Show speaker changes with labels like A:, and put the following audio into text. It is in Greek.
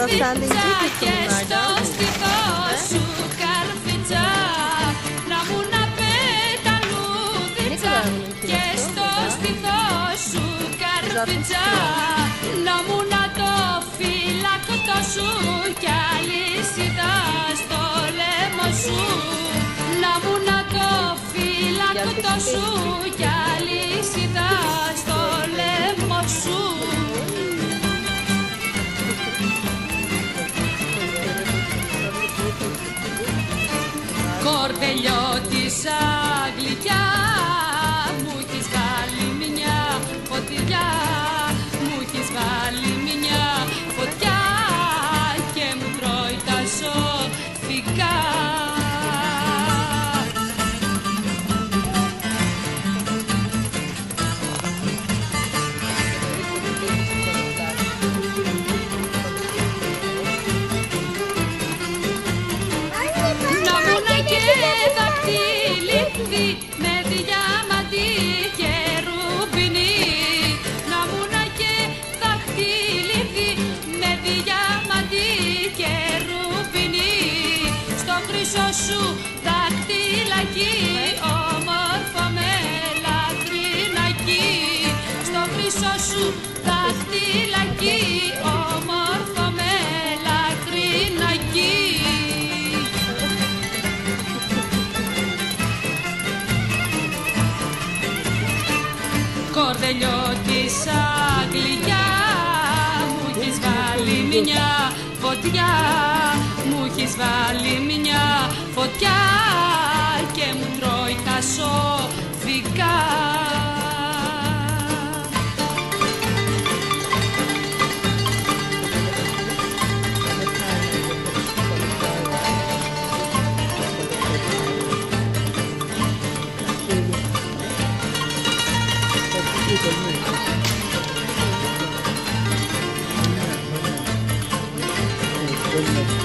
A: καρφιτζά και στο στιχό σου καρφιτζά, να μου να πεταλούδιτσα και στο στιχό σου καρφιτζά, να μου να το φυλακτό σου κι αλυσίδα στο λαιμό σου, να μου να το φυλακτό σου κι αλυσίδα στο λαιμό σου. Κορδελιώτησα γλυκιά, μου έχεις βάλει μια φωτιά, μου έχεις βάλει μια φωτιά και μου τρώει τα σοφικά. Με διαμαντή και ρουμπινί, να μου να και δαχτυλίδι με διαμαντή και ρουμπινί, στο χρυσό σου δαχτυλακί όμορφο με λατρινακί, στο χρυσό σου δαχτυλακί όμορφο με λατρινακί. Κορδελιώτησα γλυκιά, μου έχεις βάλει μια φωτιά, μου έχεις βάλει μια φωτιά και μου τρώει τα σοφικά.
B: Thank you.